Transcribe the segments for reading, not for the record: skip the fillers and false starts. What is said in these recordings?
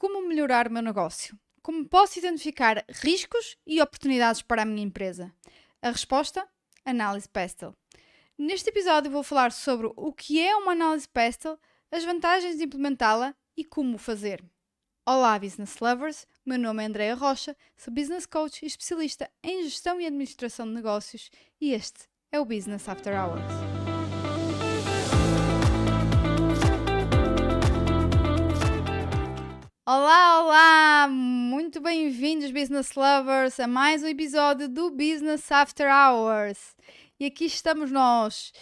Como melhorar o meu negócio? Como posso identificar riscos e oportunidades para a minha empresa? A resposta? Análise Pestel. Neste episódio vou falar sobre o que é uma análise Pestel, as vantagens de implementá-la e como o fazer. Olá, Business Lovers! O meu nome é Andreia Rocha, sou Business Coach e especialista em gestão e administração de negócios e este é o Business After Hours. Olá, olá! Muito bem-vindos, Business Lovers, a mais um episódio do Business After Hours. E aqui estamos nós.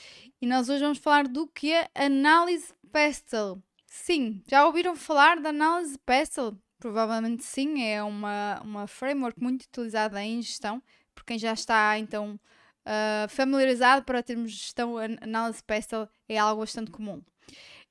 E nós hoje vamos falar do que é análise Pestel. Sim, já ouviram falar da análise Pestel? Provavelmente sim, é uma framework muito utilizada em gestão, por quem já está então familiarizado para termos gestão, a análise Pestel é algo bastante comum.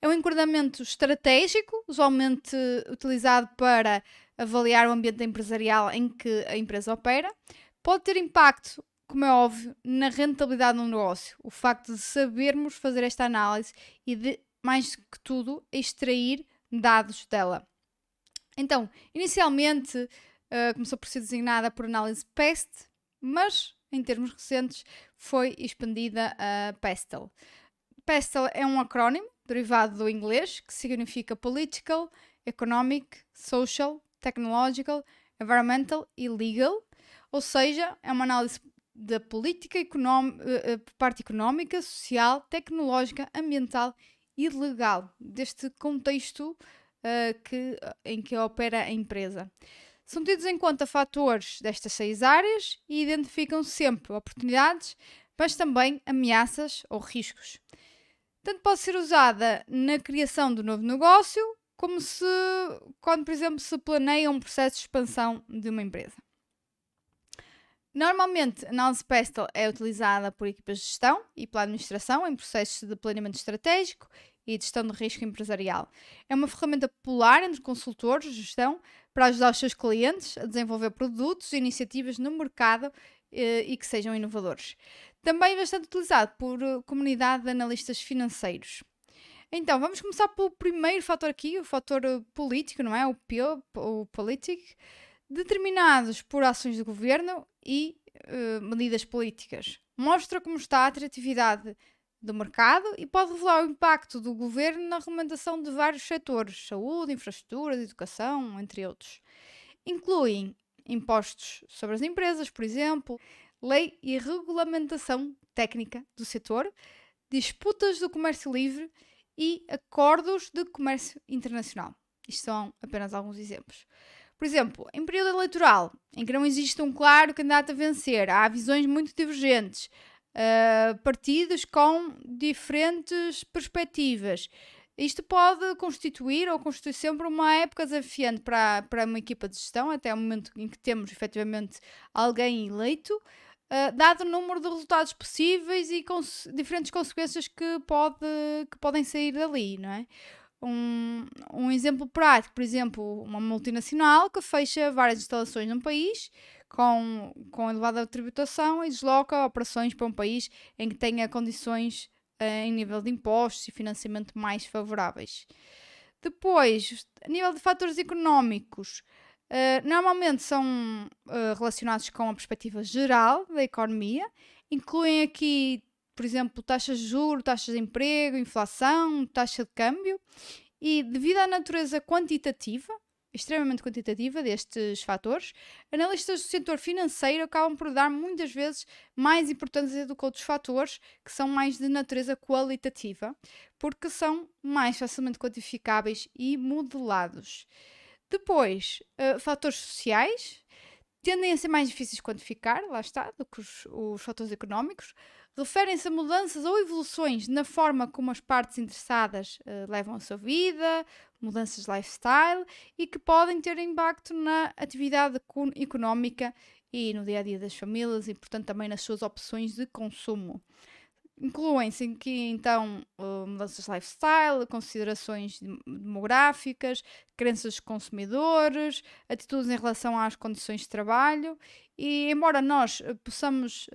É um enquadramento estratégico, usualmente utilizado para avaliar o ambiente empresarial em que a empresa opera. Pode ter impacto, como é óbvio, na rentabilidade do negócio. O facto de sabermos fazer esta análise e de, mais que tudo, extrair dados dela. Então, inicialmente começou por ser designada por análise PEST, mas em termos recentes foi expandida a PESTEL. PESTEL é um acrónimo derivado do inglês, que significa Political, Economic, Social, Technological, Environmental e Legal, ou seja, é uma análise da política, parte económica, social, tecnológica, ambiental e legal, deste contexto em que opera a empresa. São tidos em conta fatores destas 6 áreas e identificam sempre oportunidades, mas também ameaças ou riscos. Tanto pode ser usada na criação do novo negócio, como quando, por exemplo, se planeia um processo de expansão de uma empresa. Normalmente, a análise Pestel é utilizada por equipas de gestão e pela administração em processos de planeamento estratégico e de gestão de risco empresarial. É uma ferramenta popular entre consultores de gestão para ajudar os seus clientes a desenvolver produtos e iniciativas no mercado e que sejam inovadores. Também é bastante utilizado por comunidade de analistas financeiros. Então, vamos começar pelo primeiro fator aqui, o fator político, não é? O político, determinados por ações do governo e medidas políticas. Mostra como está a atratividade do mercado e pode revelar o impacto do governo na regulamentação de vários setores, saúde, infraestruturas, educação, entre outros. Incluem impostos sobre as empresas, por exemplo, lei e regulamentação técnica do setor, disputas do comércio livre e acordos de comércio internacional. Isto são apenas alguns exemplos. Por exemplo, em período eleitoral, em que não existe um claro candidato a vencer, há visões muito divergentes, partidos com diferentes perspectivas. Isto pode constituir ou constituir sempre uma época desafiante para uma equipa de gestão, até o momento em que temos efetivamente alguém eleito, dado o número de resultados possíveis e diferentes consequências que podem sair dali, não é? Um exemplo prático, por exemplo, uma multinacional que fecha várias instalações num país com elevada tributação e desloca operações para um país em que tenha condições em nível de impostos e financiamento mais favoráveis. Depois, a nível de fatores económicos, normalmente são relacionados com a perspectiva geral da economia, incluem aqui, por exemplo, taxas de juros, taxas de emprego, inflação, taxa de câmbio, e devido à natureza quantitativa, extremamente quantitativa destes fatores, analistas do setor financeiro acabam por dar muitas vezes mais importância do que outros fatores que são mais de natureza qualitativa, porque são mais facilmente quantificáveis e modelados. Depois, fatores sociais tendem a ser mais difíceis de quantificar, lá está, do que os fatores económicos. Referem-se a mudanças ou evoluções na forma como as partes interessadas levam a sua vida, mudanças de lifestyle e que podem ter impacto na atividade económica e no dia-a-dia das famílias e, portanto, também nas suas opções de consumo. Incluem-se aqui, então, mudanças de lifestyle, considerações demográficas, crenças dos consumidores, atitudes em relação às condições de trabalho e, embora nós possamos,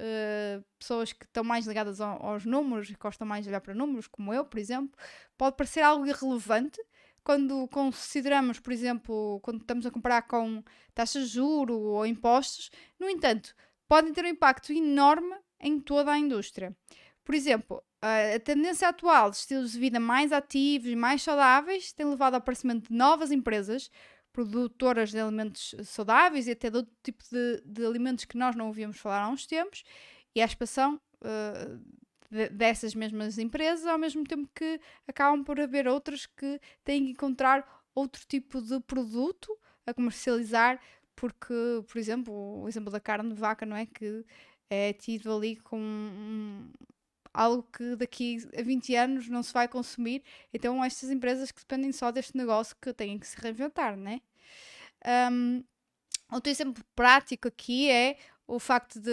pessoas que estão mais ligadas aos números e gostam mais de olhar para números, como eu, por exemplo, pode parecer algo irrelevante quando consideramos, por exemplo, quando estamos a comparar com taxas de juros ou impostos. No entanto, podem ter um impacto enorme em toda a indústria. Por exemplo, a tendência atual de estilos de vida mais ativos e mais saudáveis tem levado ao aparecimento de novas empresas produtoras de alimentos saudáveis e até de outro tipo de alimentos que nós não ouvíamos falar há uns tempos, e à expansão dessas mesmas empresas, ao mesmo tempo que acabam por haver outras que têm que encontrar outro tipo de produto a comercializar, porque, por exemplo, o exemplo da carne de vaca, não é? Que é tido ali com algo que daqui a 20 anos não se vai consumir. Então, estas empresas que dependem só deste negócio que têm que se reinventar, né? Outro exemplo prático aqui é o facto de,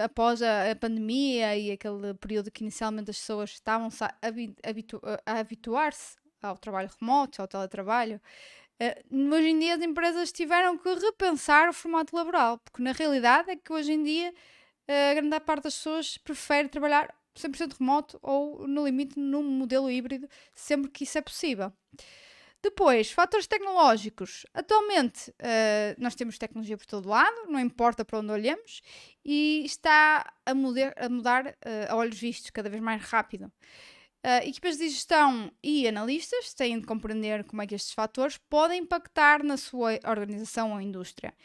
após a pandemia e aquele período que inicialmente as pessoas estavam-se a habituar-se ao trabalho remoto, ao teletrabalho, hoje em dia as empresas tiveram que repensar o formato laboral, porque na realidade é que hoje em dia a grande parte das pessoas prefere trabalhar 100% remoto ou, no limite, num modelo híbrido, sempre que isso é possível. Depois, fatores tecnológicos. Atualmente, nós temos tecnologia por todo lado, não importa para onde olhemos, e está a mudar a olhos vistos, cada vez mais rápido. Equipas de gestão e analistas têm de compreender como é que estes fatores podem impactar na sua organização ou indústria.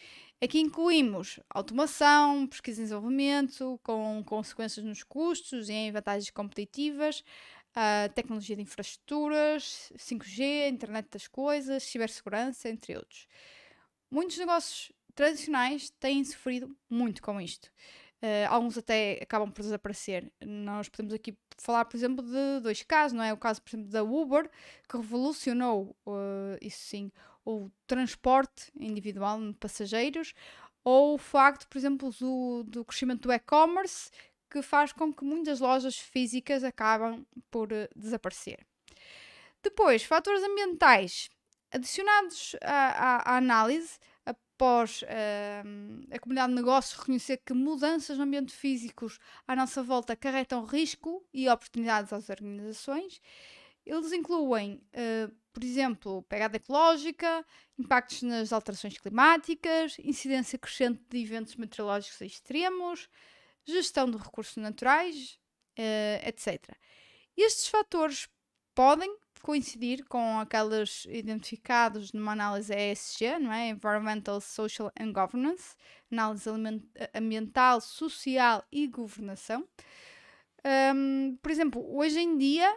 Aqui incluímos automação, pesquisa e desenvolvimento, com consequências nos custos e em vantagens competitivas, tecnologia de infraestruturas, 5G, internet das coisas, cibersegurança, entre outros. Muitos negócios tradicionais têm sofrido muito com isto. Alguns até acabam por desaparecer. Nós podemos aqui falar, por exemplo, de dois casos, não é? O caso, por exemplo, da Uber, que revolucionou, isso sim, o transporte individual de passageiros, ou o facto, por exemplo, do crescimento do e-commerce, que faz com que muitas lojas físicas acabam por desaparecer. Depois, fatores ambientais. Adicionados à análise, após a comunidade de negócios reconhecer que mudanças no ambiente físicos à nossa volta acarretam risco e oportunidades às organizações, eles incluem, por exemplo, pegada ecológica, impactos nas alterações climáticas, incidência crescente de eventos meteorológicos extremos, gestão de recursos naturais, etc. Estes fatores podem coincidir com aqueles identificados numa análise ESG, não é? Environmental, Social and Governance, análise ambiental, social e governação. Por exemplo, hoje em dia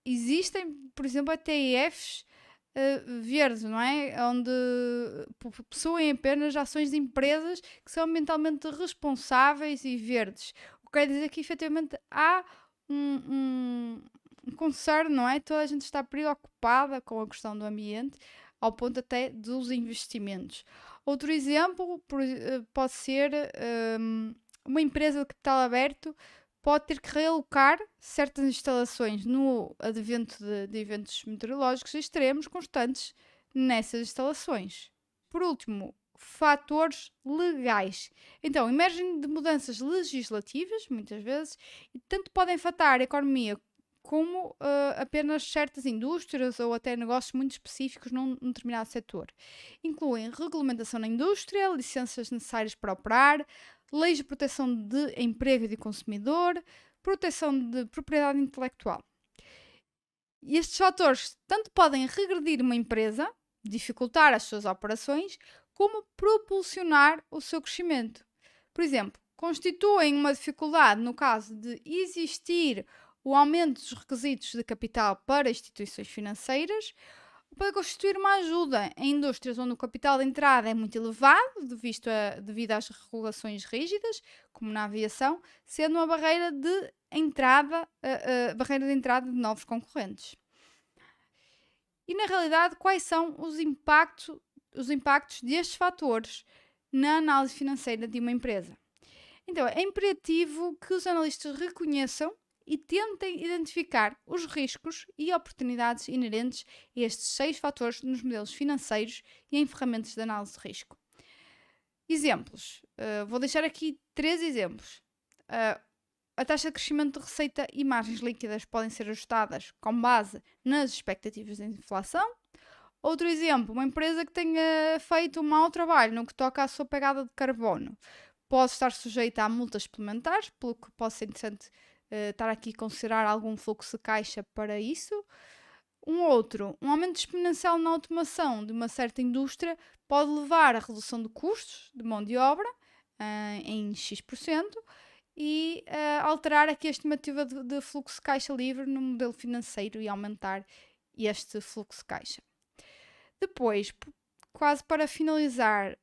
existem, por exemplo, ETFs verdes, não é? Onde possuem apenas ações de empresas que são ambientalmente responsáveis e verdes. O que quer dizer que efetivamente há um concern, não é? Toda a gente está preocupada com a questão do ambiente, ao ponto até dos investimentos. Outro exemplo pode ser uma empresa de capital aberto pode ter que realocar certas instalações no advento de eventos meteorológicos extremos constantes nessas instalações. Por último, fatores legais. Então, emergem de mudanças legislativas, muitas vezes, e tanto podem afetar a economia como apenas certas indústrias ou até negócios muito específicos num determinado setor. Incluem regulamentação na indústria, licenças necessárias para operar, leis de proteção de emprego e de consumidor, proteção de propriedade intelectual. E estes fatores tanto podem regredir uma empresa, dificultar as suas operações, como propulsionar o seu crescimento. Por exemplo, constituem uma dificuldade no caso de existir o aumento dos requisitos de capital para instituições financeiras, pode constituir uma ajuda em indústrias onde o capital de entrada é muito elevado, devido às regulações rígidas, como na aviação, sendo uma barreira de entrada de novos concorrentes. E na realidade, quais são os impactos destes fatores na análise financeira de uma empresa? Então, é imperativo que os analistas reconheçam e tentem identificar os riscos e oportunidades inerentes a estes 6 fatores nos modelos financeiros e em ferramentas de análise de risco. Exemplos. Vou deixar aqui 3 exemplos. a taxa de crescimento de receita e margens líquidas podem ser ajustadas com base nas expectativas de inflação. Outro exemplo, uma empresa que tenha feito um mau trabalho no que toca à sua pegada de carbono pode estar sujeita a multas suplementares, pelo que pode ser interessante estar aqui a considerar algum fluxo de caixa para isso. Um aumento exponencial na automação de uma certa indústria pode levar à redução de custos de mão de obra em X% e alterar aqui a estimativa de fluxo de caixa livre no modelo financeiro e aumentar este fluxo de caixa. Depois, quase para finalizar,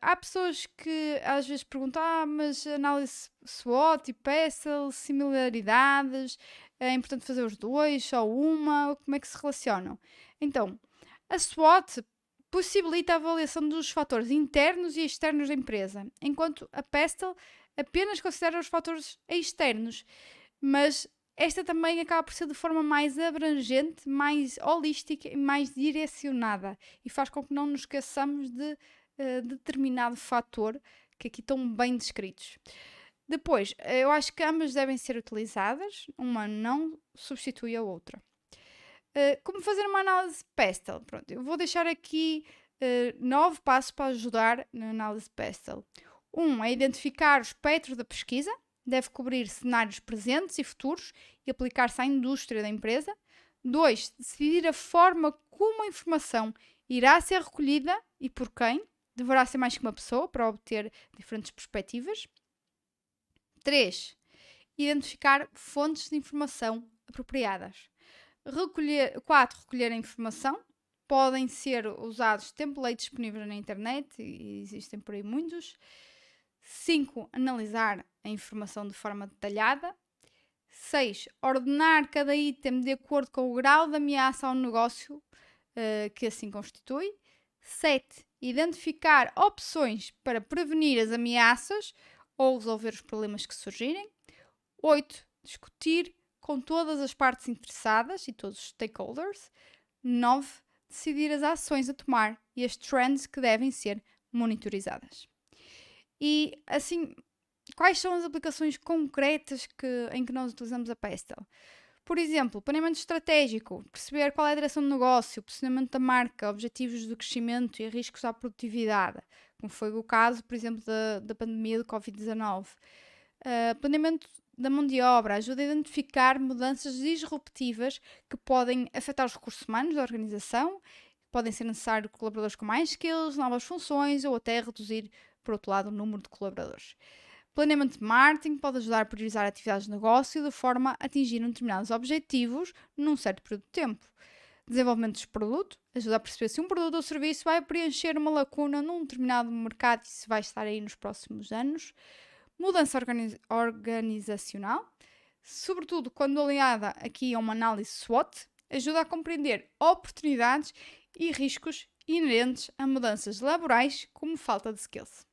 há pessoas que às vezes perguntam, mas análise SWOT e PESTEL, similaridades, é importante fazer os dois, só uma, como é que se relacionam? Então, a SWOT possibilita a avaliação dos fatores internos e externos da empresa, enquanto a PESTEL apenas considera os fatores externos, mas esta também acaba por ser de forma mais abrangente, mais holística e mais direcionada e faz com que não nos esqueçamos de determinado fator que aqui estão bem descritos. Depois, eu acho que ambas devem ser utilizadas, uma não substitui a outra. Como fazer uma análise PESTEL? Pronto, eu vou deixar aqui 9 passos para ajudar na análise PESTEL. 1 é identificar o espectro da pesquisa, deve cobrir cenários presentes e futuros e aplicar-se à indústria da empresa. 2, decidir a forma como a informação irá ser recolhida e por quem. Deverá ser mais que uma pessoa para obter diferentes perspectivas. 3, identificar fontes de informação apropriadas. 4, recolher a informação. Podem ser usados templates disponíveis na internet, e existem por aí muitos. 5, analisar a informação de forma detalhada. 6, ordenar cada item de acordo com o grau de ameaça ao negócio que assim constitui. 7, identificar opções para prevenir as ameaças ou resolver os problemas que surgirem. 8, discutir com todas as partes interessadas e todos os stakeholders. 9, decidir as ações a tomar e as trends que devem ser monitorizadas. E assim, quais são as aplicações concretas em que nós utilizamos a PESTEL? Por exemplo, planeamento estratégico, perceber qual é a direção do negócio, posicionamento da marca, objetivos de crescimento e riscos à produtividade, como foi o caso, por exemplo, da pandemia do Covid-19. Planeamento da mão de obra ajuda a identificar mudanças disruptivas que podem afetar os recursos humanos da organização, podem ser necessários colaboradores com mais skills, novas funções ou até reduzir, por outro lado, o número de colaboradores. Planeamento de marketing pode ajudar a priorizar atividades de negócio de forma a atingir determinados objetivos num certo período de tempo. Desenvolvimento de produto ajuda a perceber se um produto ou serviço vai preencher uma lacuna num determinado mercado e se vai estar aí nos próximos anos. Mudança organizacional, sobretudo quando aliada aqui a uma análise SWOT, ajuda a compreender oportunidades e riscos inerentes a mudanças laborais como falta de skills.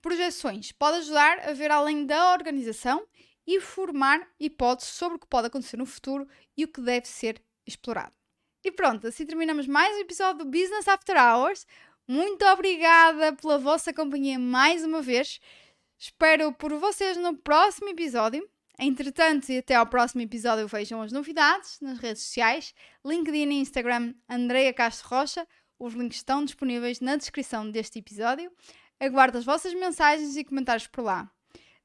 Projeções pode ajudar a ver além da organização e formar hipóteses sobre o que pode acontecer no futuro e o que deve ser explorado. E pronto, assim terminamos mais um episódio do Business After Hours. Muito obrigada pela vossa companhia mais uma vez. Espero por vocês no próximo episódio. Entretanto, e até ao próximo episódio, vejam as novidades nas redes sociais, LinkedIn e Instagram, Andreia Castro Rocha. Os links estão disponíveis na descrição deste episódio. Aguardo as vossas mensagens e comentários por lá.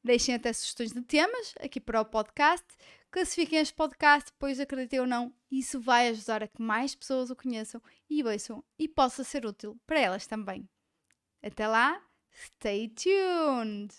Deixem até sugestões de temas aqui para o podcast. Classifiquem este podcast, pois acreditem ou não, isso vai ajudar a que mais pessoas o conheçam e ouçam e possa ser útil para elas também. Até lá, stay tuned!